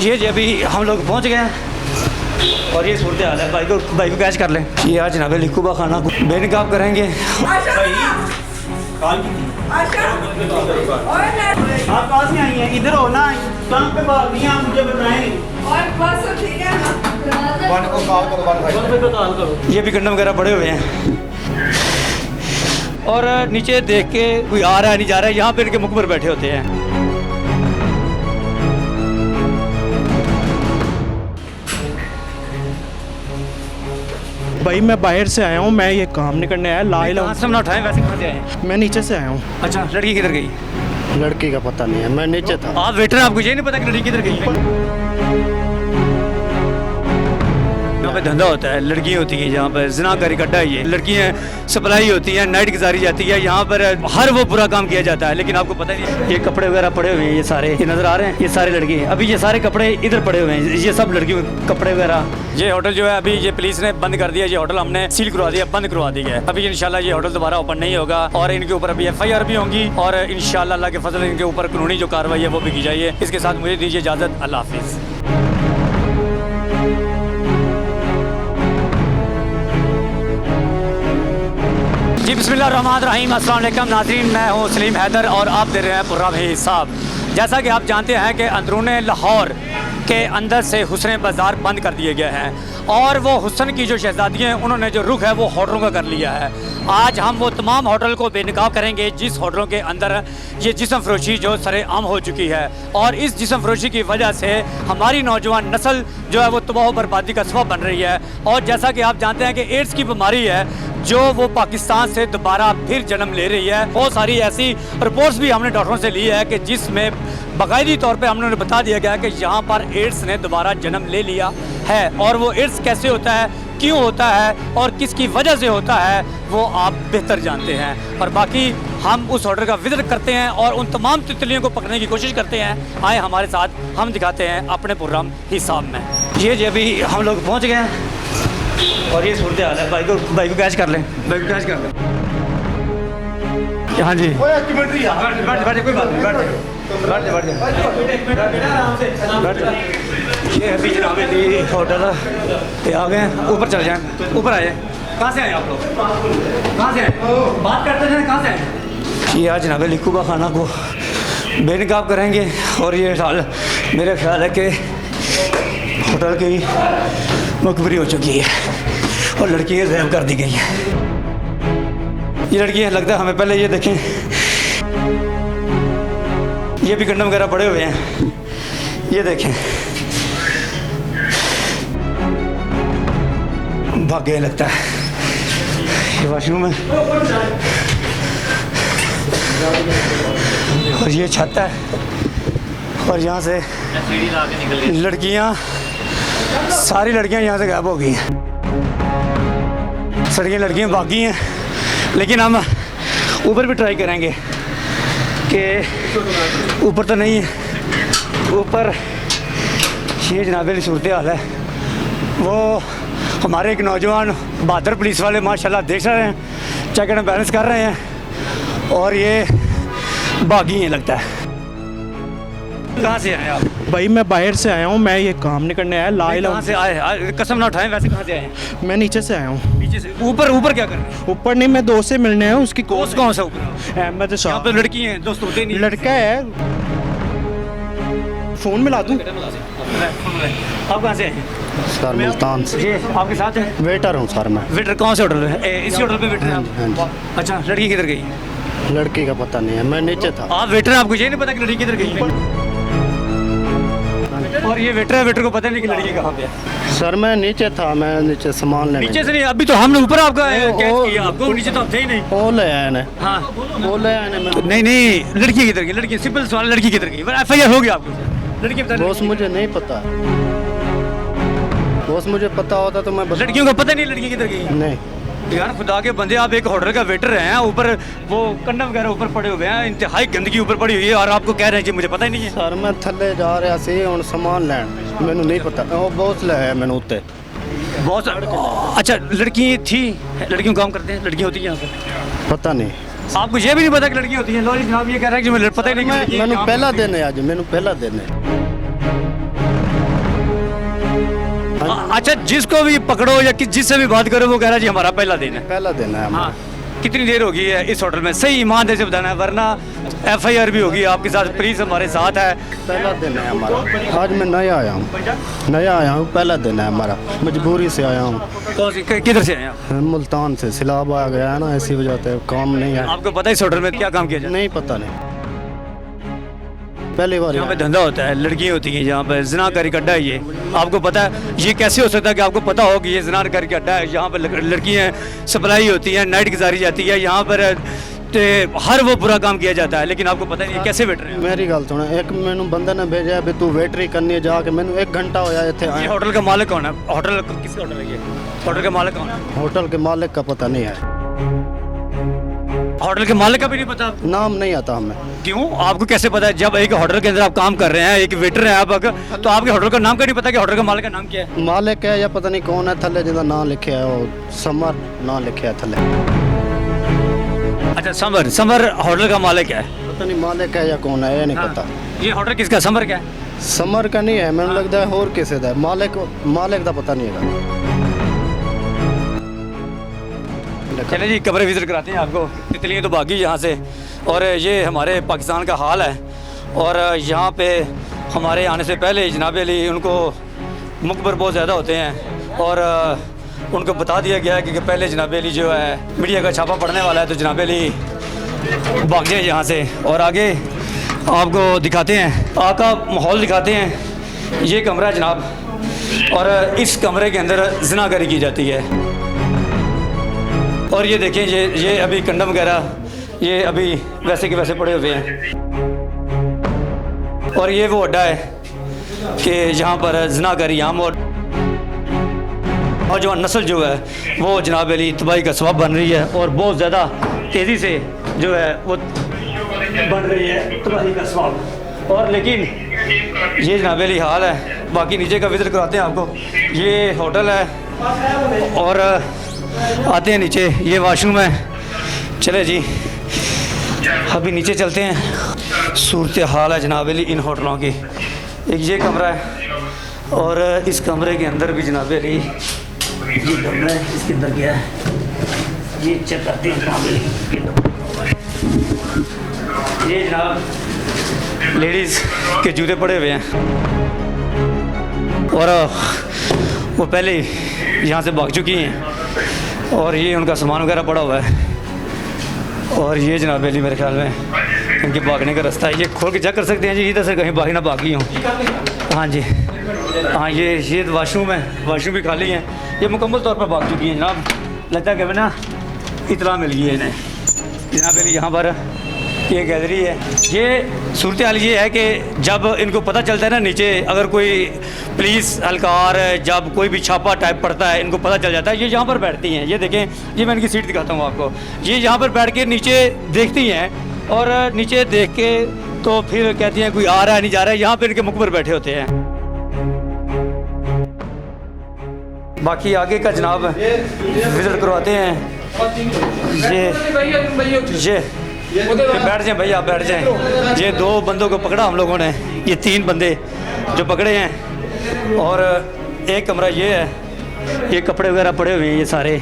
ये जी अभी हम लोग पहुंच गए हैं और ये सूरत हाल है। भाई को कैच कर लें। ये आज जनाब लिखूबा खाना बेनकाब करेंगे। आप पास में आई हैं, इधर हो ना, कहाँ पे भाग रही हैं आप, मुझे बताएं। ये भी गंडम वगैरह पड़े हुए हैं और नीचे देख के कोई आ रहा है नहीं जा रहा है, यहाँ पे इनके मुख पर बैठे होते हैं। भाई मैं बाहर से आया हूँ, मैं ये काम नहीं करने आया। कहाँ से हम ना उठाएं, वैसे कहाँ से आए हैं? मैं नीचे से आया हूँ। अच्छा, लड़की किधर गई? लड़की का पता नहीं है, मैं नीचे था। आप वेटर हैं, आपको ये नहीं पता कि लड़की किधर गई है? यहाँ पे धंधा होता है, लड़की होती है यहाँ पर, ज़िनाकारी अड्डा है ये। लड़कियाँ सप्लाई होती हैं, नाइट गुजारी जाती है यहाँ पर, हर वो बुरा काम किया जाता है, लेकिन आपको पता नहीं। ये कपड़े वगैरह पड़े हुए हैं, ये सारे ये नज़र आ रहे हैं, ये सारे लड़के हैं। अभी ये सारे कपड़े इधर पड़े हुए हैं, ये सब लड़कियों के कपड़े वगैरह। ये होटल जो है अभी ये पुलिस ने बंद कर दिया, ये होटल हमने सील करवा दिया, बंद करवा दिया है। अभी इंशाल्लाह ये होटल दोबारा ओपन नहीं होगा और इनके ऊपर अभी FIR भी होंगी और इंशाल्लाह अल्लाह के फजल इनके ऊपर कानूनी जो कार्रवाई है वो भी की जाएगी। इसके साथ मुझे दीजिए इजाज़त, अल्लाह हाफिज़। जी बिस्मिल्लाहिर्रहमानिर्रहीम, अस्सलाम वालेकुम नाज़रीन, मैं हूँ सलीम हैदर और आप दे रहे हैं प्रोग्राम हिसाब। जैसा कि आप जानते हैं कि अंदरून लाहौर के अंदर से हुस्न बाज़ार बंद कर दिए गए हैं और वो हुस्न की जो शहज़ादियाँ हैं उन्होंने जो रुख है वो होटलों का कर लिया है। आज हम वो तमाम होटल को बेनकाब करेंगे जिस होटलों के अंदर ये जिस्म फरोशी जो सरेआम हो चुकी है और इस जिस्म फरोशी की वजह से हमारी नौजवान नस्ल जो है वो तबाह बर्बादी का सबब बन रही है। और जैसा कि आप जानते हैं कि एड्स की बीमारी है जो वो पाकिस्तान से दोबारा फिर जन्म ले रही है। बहुत सारी ऐसी रिपोर्ट्स भी हमने डॉक्टरों से ली है कि जिसमें बाकायदी तौर पे हमने बता दिया गया कि यहाँ पर एड्स ने दोबारा जन्म ले लिया है और वो एड्स कैसे होता है, क्यों होता है और किसकी वजह से होता है वो आप बेहतर जानते हैं। और बाकी हम उस ऑर्डर का विजिट करते हैं और उन तमाम तितलियों को पकड़ने की कोशिश करते हैं। आए हमारे साथ, हम दिखाते हैं अपने प्रोग्राम हिसाब में। ये जी अभी हम लोग पहुँच गए हैं और ये सूरत हाल है। भाई को कैच कर लें, भाई को कैच कर लें। हाँ जी, कोई बात नहीं, ये अभी जनाब होटल पे आ गए हैं, ऊपर चले जाएँ, ऊपर आ जाए। कहाँ से आए आप लोग? कहाँ से आए? बात करते हैं, कहाँ से आए? ये आज जनाब लिखूबा खाना को बेनकाब करेंगे और ये हाल मेरे ख्याल है कि होटल की मुखबरी हो चुकी है और लड़कियाँ ज़ायब कर दी गई हैं। ये लड़कियाँ लगता है हमें, पहले ये देखें, ये भी गंडम वगैरह पड़े हुए हैं, ये देखें, भाग गए लगता है। ये वॉशरूम है और ये छत है और यहाँ से लड़कियाँ, सारी लड़कियाँ यहाँ से गायब हो गई हैं। सारी लड़कियाँ भागी हैं, लेकिन हम ऊपर भी ट्राई करेंगे कि ऊपर तो नहीं है। ऊपर ये जनाब सूरत हाल है। वो हमारे एक नौजवान बहादुर पुलिस वाले माशाल्लाह देख रहे हैं, चेक एंड बैलेंस कर रहे हैं और ये भागी हैं लगता है। कहाँ से आए आप? भाई मैं बाहर से आया हूँ, मैं ये काम नहीं करने आया। कहाँ से आए? कसम ना उठाएं, वैसे कहाँ से आए? मैं नीचे से आया हूँ। नीचे से? ऊपर क्या कर रहे हैं? ऊपर नहीं, मैं दोस्त से मिलने आया हूँ। उसकी दोस्त कौन सा ऊपर? अहमद यहाँ पे लड़की हैं, दोस्त होते नहीं। लड़का है, फ़ोन मिला दूँ? आप कहाँ से आए? सर मुल्तान से। ये आपके साथ है? वेटर हूँ सर मैं। वेटर कौन से होटल है? इसी होटल पे वेटर हैं आप? अच्छा, लड़की किधर गई? लड़की का पता नहीं है, मैं नीचे था। आप वेटर हैं, आपको ये नहीं पता कि लड़की किधर गई? और ये वेटर है, वेटर को पता नहीं कि लड़की कहाँ पे है। सर मैं नीचे था, मैं नीचे सामान लेने। नीचे से नहीं, अभी तो हमने ऊपर आपका कैच किया, आपको नीचे तो आप थे ही नहीं। वो ले आया ने। हाँ, वो ले आया ने। नहीं, लड़की किधर गई? लड़की सिंपल सवाल, लड़की किधर गई? FIR हो गया आपको? लड़की बता। बॉस मुझे नहीं पता, बॉस मुझे पता होता तो मैं लड़कियों को पता नहीं लड़की किधर गई? नहीं यार खुदा के बंदे, आप एक होटल का वेटर हैं, ऊपर वो कंडम वगैरह ऊपर पड़े हुए हैं, इंतहाई गंदगी ऊपर पड़ी हुई है और आपको कह रहे हैं कि मुझे पता ही नहीं है। सर मैं थल्ले जा रहा सी हुण सामान लैन, मैनू नहीं पता। वो बॉस ले आया मैनू उत्ते। बहुत अच्छा, लड़की थी, लड़कियों काम करते हैं, लड़कियाँ होती हैं यहाँ पर? पता नहीं। आपको ये भी नहीं पता कि लड़की होती हैं? लो जी जनाब, ये कह रहे हैं कि मुझे पता ही नहीं। मैनू पहला दिन है, अज मैनू पहला दिन है। अच्छा, जिसको भी पकड़ो या जिससे भी बात करो वो कह रहा है जी हमारा पहला दिन है। पहला दिन है हमारा। हाँ, कितनी देर होगी है इस होटल में? सही ईमानदारी से बताना है, वरना FIR भी होगी आपके साथ। पुलिस हमारे साथ है। पहला दिन है हमारा। आज मैं नया आया हूँ, पहला दिन है हमारा। मजबूरी से आया हूँ। किधर से आए आप? मुल्तान से सिलाब आ गया है ना, इसी वजह से काम नहीं है। आपको पता है इस होटल में क्या काम किया जाता है? नहीं पता नहीं, पहली बार यहाँ पे धंधा होता है, लड़कियाँ होती हैं, यहाँ पे ज़िनाकारी का अड्डा है ये। आपको पता है? ये कैसे हो सकता है कि आपको पता हो कि ये ज़िनाकारी का अड्डा है? यहाँ पर लड़कियाँ सप्लाई होती हैं, नाइट गुजारी जाती है, यहाँ पर हर वो बुरा काम किया जाता है, लेकिन आपको पता नहीं है कैसे वेटर है। मेरी गल सुनो, एक मैनू बंदे ने भेजा है तू वेटरी करनी है जाके। मैनू 1 घंटा होया इतने ये आए। होटल का मालिक कौन है? होटल किसका होटल है ये? होटल का मालिक कौन है? होटल के मालिक का पता नहीं है, होटल के मालिक का भी नहीं पता आपको? नाम नहीं आता हमें। क्यों? आपको कैसे पता है? जब एक होटल के अंदर आप काम कर रहे हैं, एक वेटर हैं आप, तो आपके होटल का नाम का नहीं पता कि होटल का मालिक का नाम क्या है? मालिक है या पता नहीं कौन है, थले जिंदा नाम लिखे है, वो समर नाम लिखे है थले। अच्छा, समर होटल का मालिक है। पता नहीं मालिक है या कौन है, ये नहीं पता। ये होटल किसका? समर का है? समर का नहीं है, मैंने लगता है और किसी का है। मालिक का पता नहीं है। चले जी, कमरे विजिट कराते हैं आपको। तितलियाँ तो भागी यहाँ से। और ये हमारे पाकिस्तान का हाल है। और यहाँ पे हमारे आने से पहले जनाब अली उनको मुकबर बहुत ज़्यादा होते हैं, और उनको बता दिया गया है कि पहले जनाब अली जो है मीडिया का छापा पड़ने वाला है, तो जनाब अली भाग जाए यहाँ से। और आगे आपको दिखाते हैं, आका माहौल दिखाते हैं। ये कमरा है जनाब, और इस कमरे के अंदर ज़िनाकारी की जाती है। और ये देखें, ये अभी कंडम वगैरह ये अभी वैसे के वैसे पड़े हुए हैं। और ये वो अड्डा है कि यहाँ पर ज़िनाकारी आम और नौजवान नस्ल जो है वो जनाब अली तबाही का सबब बन रही है, और बहुत ज़्यादा तेज़ी से जो है वो बन रही है तबाही का सबब। और लेकिन ये जनाब अली हाल है। बाकी नीचे का विजिट कराते हैं आपको। ये होटल है और आते हैं नीचे। ये वॉशरूम है। चले जी, अभी नीचे चलते हैं। सूरत हाल है जनाब अली इन होटलों की। एक ये कमरा है, और इस कमरे के अंदर भी जनाब अली ये कमरा है। इसके अंदर क्या है ये चेक करते हैं जनाब अली। ये जनाब लेडीज़ के जूते पड़े हुए हैं, और वो पहले ही यहाँ से भाग चुकी हैं, और ये उनका सामान वगैरह पड़ा हुआ है। और ये जनाब अली मेरे ख्याल में इनके भागने का रास्ता है। ये खोल के चेक कर सकते हैं जी, इधर से कहीं भागी ना भागी हूँ। हाँ जी, हाँ, ये वाशरूम है। वाशरूम भी खाली है। ये मुकम्मल तौर पर भाग चुकी हैं जनाब। लगता है कि मैं ना इतला मिल गई है इन्हें। जनाब अली यहाँ पर ये गैलरी है। ये सूरत हाल ये है कि जब इनको पता चलता है ना नीचे, अगर कोई पुलिस एहलकार जब कोई भी छापा टाइप पड़ता है, इनको पता चल जाता है। ये यहाँ पर बैठती हैं। ये देखें, ये मैं इनकी सीट दिखाता हूँ आपको। ये यहाँ पर बैठ के नीचे देखती हैं, और नीचे देख के तो फिर कहती हैं कोई आ रहा है नहीं जा रहा है। यहाँ पर इनके मुखबर बैठे होते हैं। बाकी आगे का जनाब विजिट करवाते हैं। ये बैठ जाएं भैया, आप बैठ जाएं। ये 2 बंदों को पकड़ा हम लोगों ने, ये 3 बंदे जो पकड़े हैं। और एक कमरा ये है, ये कपड़े वगैरह पड़े हुए हैं, ये सारे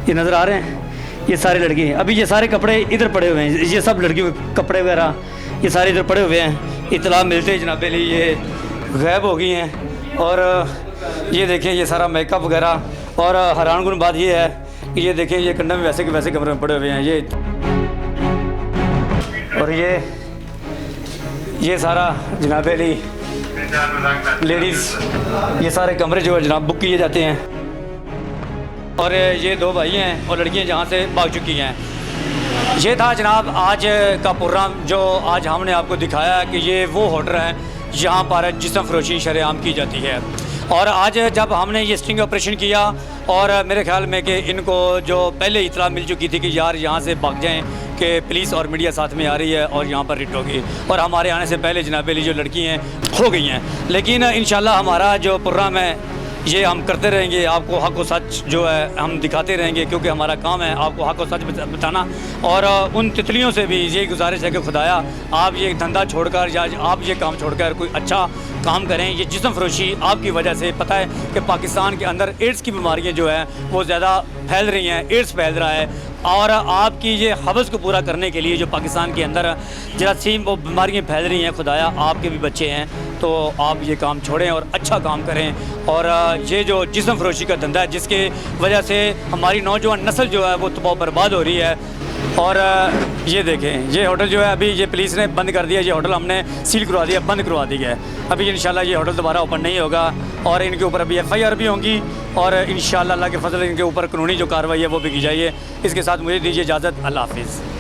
ये नज़र आ रहे हैं। ये सारे लड़के, अभी ये सारे कपड़े इधर पड़े हुए हैं। ये सब लड़कियों के कपड़े वगैरह ये सारे इधर पड़े हुए हैं। इतला मिलते ही जनाब अली ये गायब हो गई हैं। और ये देखें, ये सारा मेकअप वगैरह। और हैरानकुन बात ये है कि ये देखें, ये कंडम वैसे के वैसे कमरे में पड़े हुए हैं। और ये सारा जनाब अली लेडीज़, ये सारे कमरे जो है जनाब बुक किए जाते हैं। और ये 2 भाई हैं और लड़कियां जहाँ से भाग चुकी हैं। ये था जनाब आज का प्रोग्राम जो आज हमने आपको दिखाया कि ये वो होटल है जहाँ पर जिस्म फरोशी शरेआम की जाती है। और आज जब हमने ये स्टिंग ऑपरेशन किया, और मेरे ख्याल में कि इनको जो पहले इतला मिल चुकी थी कि यार यहाँ से भाग जाएं कि पुलिस और मीडिया साथ में आ रही है और यहाँ पर रिट होगी, और हमारे आने से पहले जनाब अली जो लड़की हैं हो गई हैं। लेकिन इंशाल्लाह हमारा जो प्रोग्राम है ये हम करते रहेंगे। आपको हक व सच जो है हम दिखाते रहेंगे, क्योंकि हमारा काम है आपको हक व सच बताना। और उन तितलियों से भी यही गुजारिश है कि खुदाया आप ये धंधा छोड़कर या आप ये काम छोड़कर कोई अच्छा काम करें। ये जिस्म फरोशी आपकी वजह से, पता है कि पाकिस्तान के अंदर एड्स की बीमारियाँ जो हैं वो ज़्यादा फैल रही हैं, एड्स फैल रहा है। और आपकी ये हवस को पूरा करने के लिए जो पाकिस्तान के अंदर जरासीम वो बीमारियाँ फैल रही हैं, खुदाया आपके भी बच्चे हैं तो आप ये काम छोड़ें और अच्छा काम करें। और ये जो जिस्म फरोशी का धंधा है जिसके वजह से हमारी नौजवान नस्ल जो है वो तबाह बर्बाद हो रही है। और ये देखें, ये होटल जो है अभी ये पुलिस ने बंद कर दिया। ये होटल हमने सील करवा दिया, बंद करवा दिया है। अभी इंशाल्लाह ये होटल दोबारा ओपन नहीं होगा और इनके ऊपर अभी FIR भी होंगी और इंशाल्लाह अल्लाह के फजल इनके ऊपर कानूनी जो कार्रवाई है वो भी की जाएगी। इसके साथ मुझे दीजिए इजाज़त। अल्लाह हाफिज़।